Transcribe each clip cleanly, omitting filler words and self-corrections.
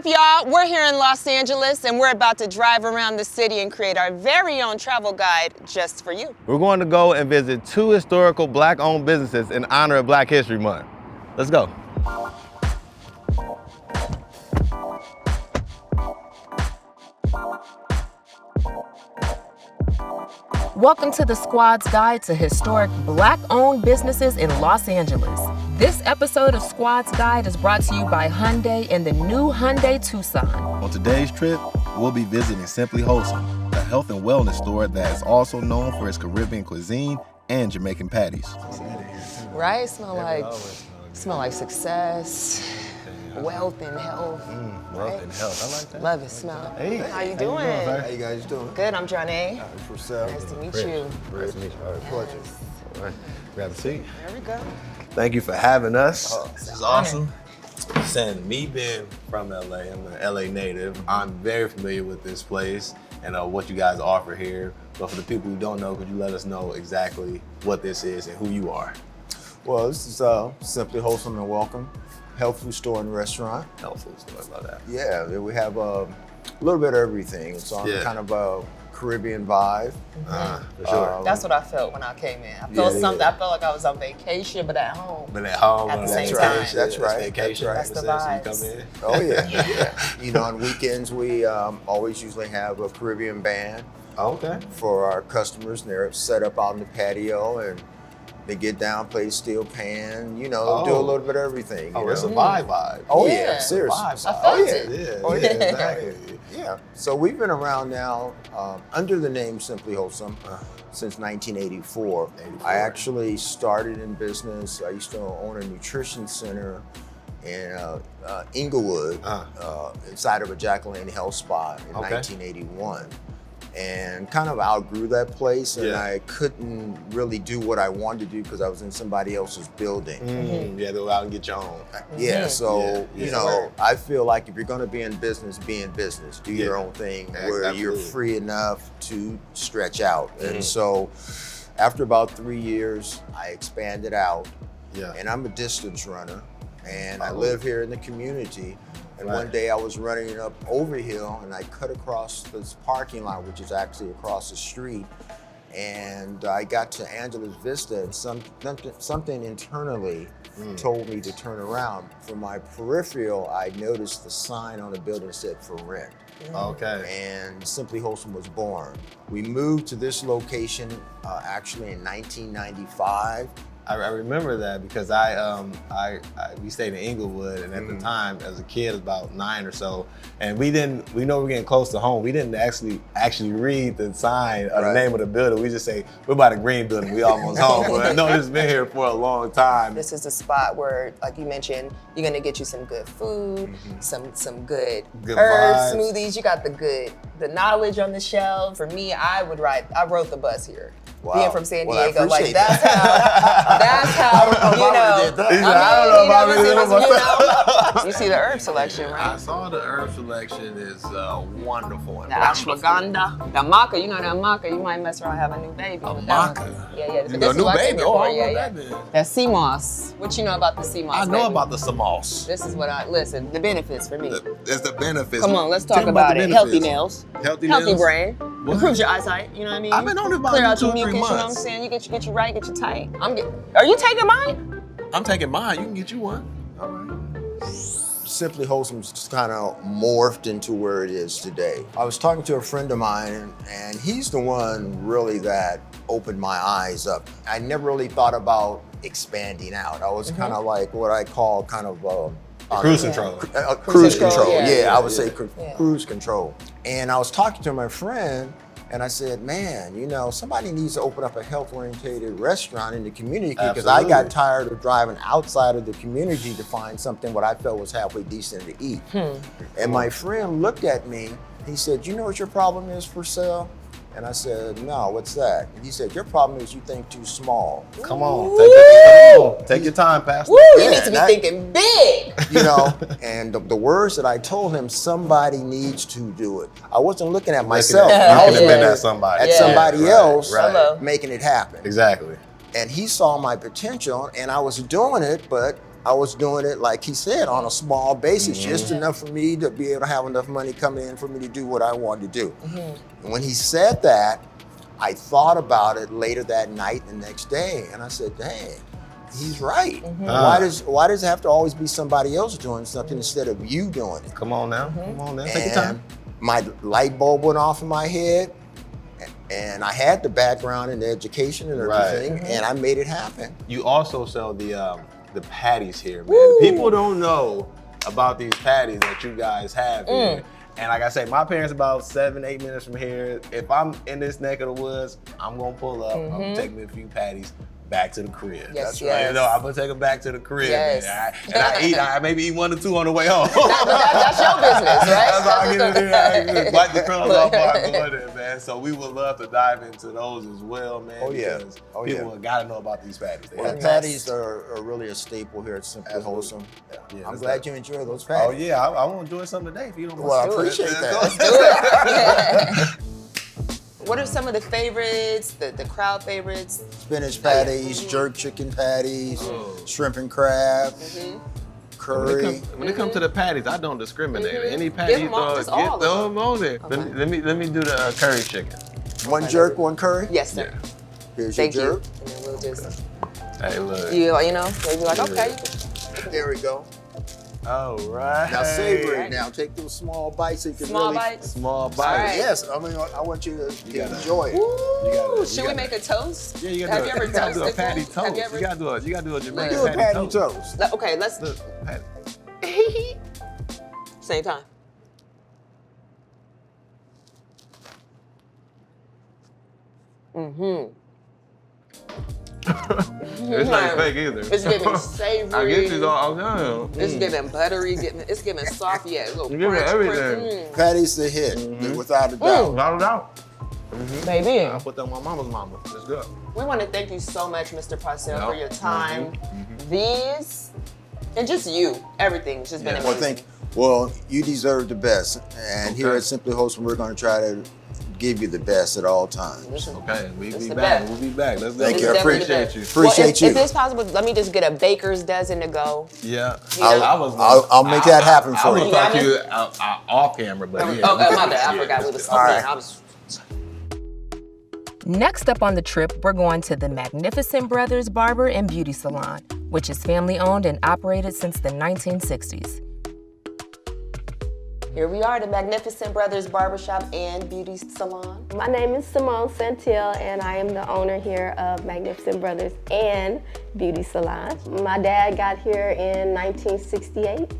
up, y'all? We're here in Los Angeles, and we're about to drive around the city and create our very own travel guide just for you. We're going to go and visit 2 historical Black-owned businesses in honor of Black History Month. Let's go. Welcome to the SquADD's Guide to Historic Black-owned businesses in Los Angeles. This episode of SquADD's Guide is brought to you by Hyundai and the new Hyundai Tucson. On today's trip, we'll be visiting Simply Wholesome, a health and wellness store that is also known for its Caribbean cuisine and Jamaican patties. Right? Smell like success, wealth and health. Wealth and health, I like that. Love it, smell. Hey, how you doing? How you guys doing? Good, I'm Johnny. Nice to meet you. Nice to meet you. All right, Pleasure. All right, grab a seat. There we go. Thank you for having us. This is awesome. Listen, me being from LA, I'm an LA native. I'm very familiar with this place and what you guys offer here. But for the people who don't know, could you let us know exactly what this is and who you are? Well, this is Simply Wholesome and Welcome, health food store and restaurant. Health food store, about that. Yeah, we have a little bit of everything. It's on kind of a Caribbean vibe. For sure. That's what I felt when I came in. I felt something. Yeah. I felt like I was on vacation, but at home. But at home, At the that's same right. time. That's right. Vacation. That's the vibes. So you come in. Oh yeah. Yeah. You know, on weekends we always usually have a Caribbean band Okay. for our customers, and they're set up out in the patio and they get down, play the steel pan, you know, do a little bit of everything. Oh, you it's a know? vibe. Oh Yeah. yeah, seriously. Vibe. I Oh felt yeah. it. Oh yeah, exactly. Yeah. So we've been around now under the name Simply Wholesome since 1984. I actually started in business. I used to own a nutrition center in Inglewood, inside of a Jack LaLanne Health Spa in 1981. And kind of outgrew that place, and I couldn't really do what I wanted to do because I was in somebody else's building. You had to go out and get your own. Yeah, so Yeah. you know, I feel like if you're going to be in business, do your own thing where you're free enough to stretch out. And so, after about 3 years, I expanded out, and I'm a distance runner, and I live here in the community. And one day I was running up Overhill and I cut across this parking lot, which is actually across the street. And I got to Angeles Vista and something internally told me to turn around. From my peripheral, I noticed the sign on the building that said for rent. Okay. And Simply Wholesome was born. We moved to this location actually in 1995. I remember that because we stayed in Inglewood, and at the time, as a kid, about 9 or so, and we know we're getting close to home. We didn't actually read the sign or the name of the building. We just say we're by the green building. We almost home. But I know it's been here for a long time. This is a spot where, like you mentioned, you're gonna get you some good food, some good herbs, vibes. smoothies. You got the knowledge on the shelf. For me, I rode the bus here. Wow. Being from San Well, I Diego, like appreciate that's how you know. I don't know if I did You see the herb selection, I right? saw the herb selection is wonderful. The ashwagandha, the maca. You know that maca. You might mess around and have a new baby. A with that maca? one. Yeah. You But got a this is new what I came baby? here Oh, for. I Yeah. want that then. That sea moss. What you know about the sea moss? I know baby? about the Samos. This is what listen. The benefits for me. There's the benefits. Come on, let's Tell talk me about the it. Healthy benefits. nails, Healthy healthy nails? brain, What? improves your eyesight. You know what I mean? I've been on it about Clear out 2 your or 3 mucus. You know what I'm months. saying? You get you right, get you tight. Are you taking mine? I'm taking mine. You can get you one. All right. Simply Wholesome's just kind of morphed into where it is today. I was talking to a friend of mine, and he's the one really that opened my eyes up. I never really thought about expanding out. I was kind of like what I call kind of Cruise control. Cruise control. yeah. I would say cruise control. And I was talking to my friend, and I said, man, you know, somebody needs to open up a health-oriented restaurant in the community because I got tired of driving outside of the community to find something what I felt was halfway decent to eat. And my friend looked at me, he said, you know what your problem is, Purcell? And I said, no, what's that? And he said, your problem is you think too small. Come on, take your time, Pastor. Woo, you Yeah, need to be that- thinking big. You know, and the words that I told him, somebody needs to do it. I wasn't looking at myself. You I could was have been looking at somebody. at somebody else Hello. making it happen. Exactly. And he saw my potential, and I was doing it, but I was doing it, like he said, on a small basis, just enough for me to be able to have enough money coming in for me to do what I wanted to do. And when he said that, I thought about it later that night, the next day, and I said, dang, he's right. Why does it have to always be somebody else doing something instead of you doing it? Come on now. Come on now. Take your And time. my light bulb went off in my head, and I had the background in the education and everything, and I made it happen. You also sell the patties here, man. People don't know about these patties that you guys have here. And like I say, my parents about 7-8 minutes from here. If I'm in this neck of the woods, I'm gonna pull up. I'm gonna take me a few patties back to the crib. Yes, That's right. yes. You know, I'm gonna take them back to the crib. Yes. And I maybe eat 1 or 2 on the way home. That's your business, right? That's how I get in there. I just wipe the crumbs off while I go in there, man. So we would love to dive into those as well, man. Oh, yeah. Because Oh, people yeah. gotta know about these patties. They Well, have the patties are really a staple here at Simply Absolutely. Wholesome. Yeah, I'm that's glad that. you enjoy those Oh patties. yeah, I want to do something today if you don't mind. Well, I Do it. appreciate Let's that. do it. What are some of the favorites, the crowd favorites? Spinach patties, jerk chicken patties, shrimp and crab, curry. When it comes to the patties, I don't discriminate. Any patty you them all, throw, just all get of them on there. Let me do the curry chicken. One jerk, one curry. Yes, sir. Here's Thank your you. jerk. And then we'll just, Hey, look. you know, they'll be like, okay. There we go. All right. Now savor it. Now take those small bites so you can Small really. bites. Small bites. right. Yes, I mean I want you to gotta- enjoy it. Ooh, should we gotta- make a toast? Yeah, you Have gotta, you ever you gotta do a toasted patty food? toast. Have you ever- You gotta do a Jamaican Do a patty patty toast. toast. Okay, let's Look, patty. same time. It's not fake either. It's giving savory. I get these all down. It's giving buttery. It's giving soft. Yeah, little You're giving crunch, everything. Patty's the hit, without a doubt. Without a doubt. Baby. I put that on my mama's mama. It's good. We want to thank you so much, Mr. Parcell, Yep. for your time. These, and just you, everything's just been Yeah. amazing. Well, you deserve the best, and here Okay. at Simply Wholesome, we're going to try to give you the best at all times. Listen, Okay, we'll It's be the back. best. We'll be back. Let's Thank it's you. I definitely the appreciate best. you. Appreciate well, if you. it's possible, let me just get a baker's dozen to go. Yeah. You know? I'll make that happen I for was you. gonna talk to you off camera, but yeah. Oh, my bad. I forgot we was All right. I was. Next up on the trip, we're going to the Magnificent Brothers Barber and Beauty Salon, which is family owned and operated since the 1960s. Here we are, the Magnificent Brothers Barbershop and Beauty Salon. My name is Simone Santil, and I am the owner here of Magnificent Brothers and Beauty Salon. My dad got here in 1968.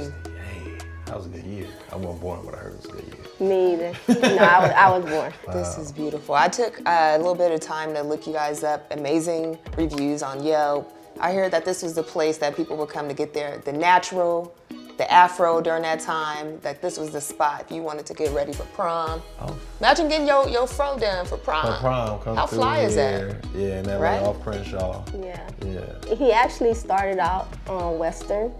Hey, that was a good year. I wasn't born when I heard it was a good year. Me either. No, I was born. This is beautiful. I took a little bit of time to look you guys up. Amazing reviews on Yelp. I heard that this was the place that people would come to get the natural, the afro during that time, that this was the spot if you wanted to get ready for prom. Oh. Imagine getting your fro done for prom. My prom comes How through fly is here. that? Yeah, and that Right? right off Crenshaw. Yeah. Yeah. He actually started out on Western,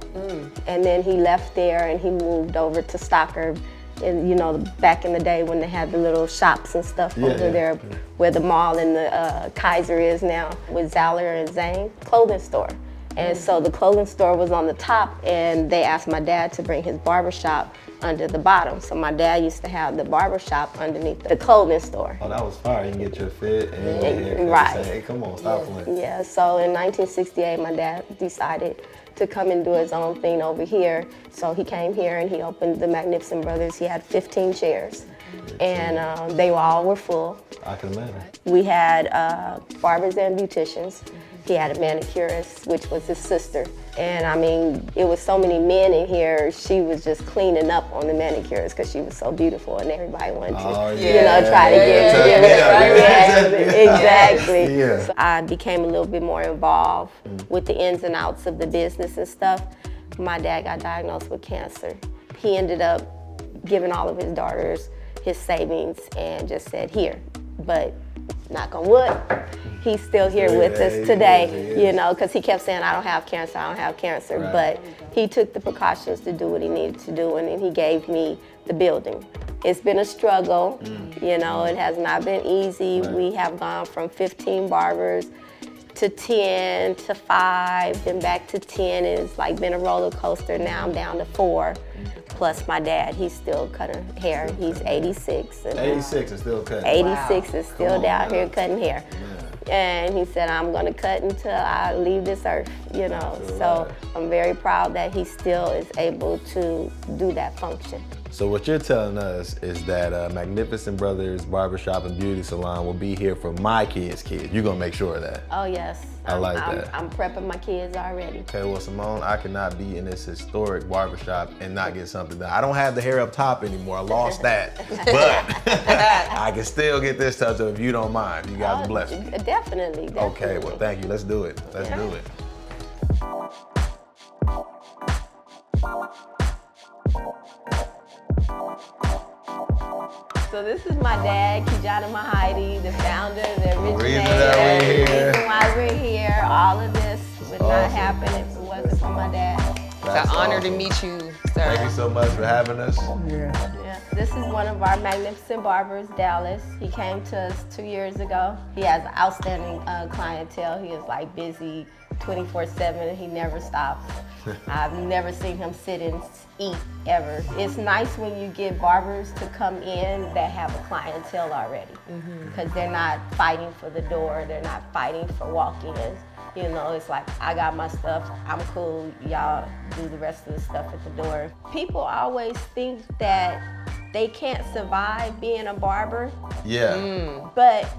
and then he left there and he moved over to Stockard. And you know, back in the day when they had the little shops and stuff Yeah, over yeah, there, yeah. where the mall and the Kaiser is now, with Zeller and Zane clothing store. And so the clothing store was on the top, and they asked my dad to bring his barbershop under the bottom. So my dad used to have the barbershop underneath the clothing store. Oh, that was fire. You can get your fit and your haircut. Right. Hey, come on, stop playing. Yeah, so in 1968, my dad decided to come and do his own thing over here. So he came here and he opened the Magnificent Brothers. He had 15 chairs, and they all were full. I can imagine. We had barbers and beauticians. He had a manicurist, which was his sister. And I mean, it was so many men in here, she was just cleaning up on the manicurist because she was so beautiful and everybody wanted to, Oh, you know, try to get exactly. Yeah. So I became a little bit more involved with the ins and outs of the business and stuff. My dad got diagnosed with cancer. He ended up giving all of his daughters his savings and just said, here, but knock on wood, he's still here with us today, you know, because he kept saying, I don't have cancer, I don't have cancer. Right. But he took the precautions to do what he needed to do, and then he gave me the building. It's been a struggle, you know, it has not been easy. Right. We have gone from 15 barbers to 10 to 5, then back to 10. And it's like been a roller coaster. Now I'm down to 4. Plus my dad, he's still cutting hair. He's 86. 86 is still cutting. 86 is still down here cutting hair. And he said, I'm gonna cut until I leave this earth, you know. So I'm very proud that he still is able to do that function. So what you're telling us is that Magnificent Brothers Barbershop and Beauty Salon will be here for my kids' kids. You're gonna make sure of that. Oh yes. I like that. I'm prepping my kids already. Okay, well Simone, I cannot be in this historic barbershop and not get something done. I don't have the hair up top anymore, I lost that. But I can still get this touch up if you don't mind. You guys bless me. Definitely. Okay, well thank you, let's do it. Let's do it. So this is my dad, Kijana Mahidi, the founder, the originator. The reason why we're here. All of this would not happen if it wasn't for my dad. It's an honor to meet you, sir. Thank you so much for having us. Yeah. This is one of our magnificent barbers, Dallas. He came to us 2 years ago. He has an outstanding clientele. He is like busy 24/7. He never stops. I've never seen him sit and eat ever. It's nice when you get barbers to come in that have a clientele already, because they're not fighting for the door. They're not fighting for walk-ins. You know, it's like, I got my stuff, I'm cool, y'all do the rest of the stuff at the door. People always think that they can't survive being a barber. Yeah. But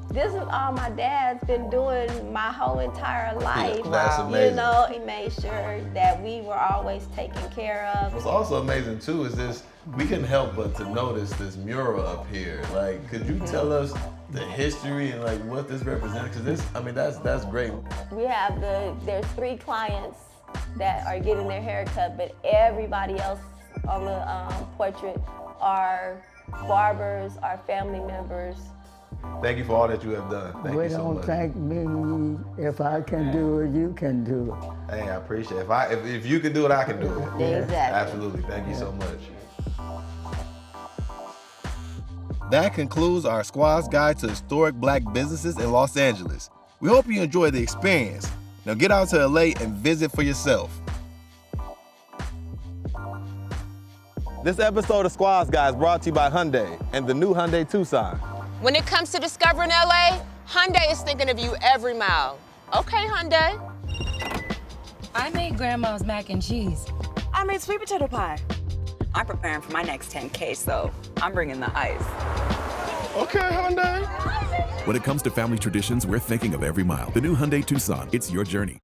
this is all my dad's been doing my whole entire life. Yeah, that's amazing. You know, he made sure that we were always taken care of. What's also amazing too is this, we couldn't help but to notice this mural up here. Like, could you tell us the history and like what this represents? Because this, I mean, that's great. We have there's 3 clients that are getting their hair cut, but everybody else on the portrait are barbers, are family members. Thank you for all that you have done. Thank you so Don't much. thank me. If I can do it, you can do it. Hey, I appreciate it. If you can do it, I can do it. Exactly. Absolutely. Thank you so much. That concludes our SquADD's Guide to Historic Black Businesses in Los Angeles. We hope you enjoyed the experience. Now get out to LA and visit for yourself. This episode of SquADD's Guide is brought to you by Hyundai and the new Hyundai Tucson. When it comes to discovering LA, Hyundai is thinking of you every mile. Okay, Hyundai. I made Grandma's mac and cheese. I made sweet potato pie. I'm preparing for my next 10K, so I'm bringing the ice. Okay, Hyundai. When it comes to family traditions, we're thinking of every mile. The new Hyundai Tucson, it's your journey.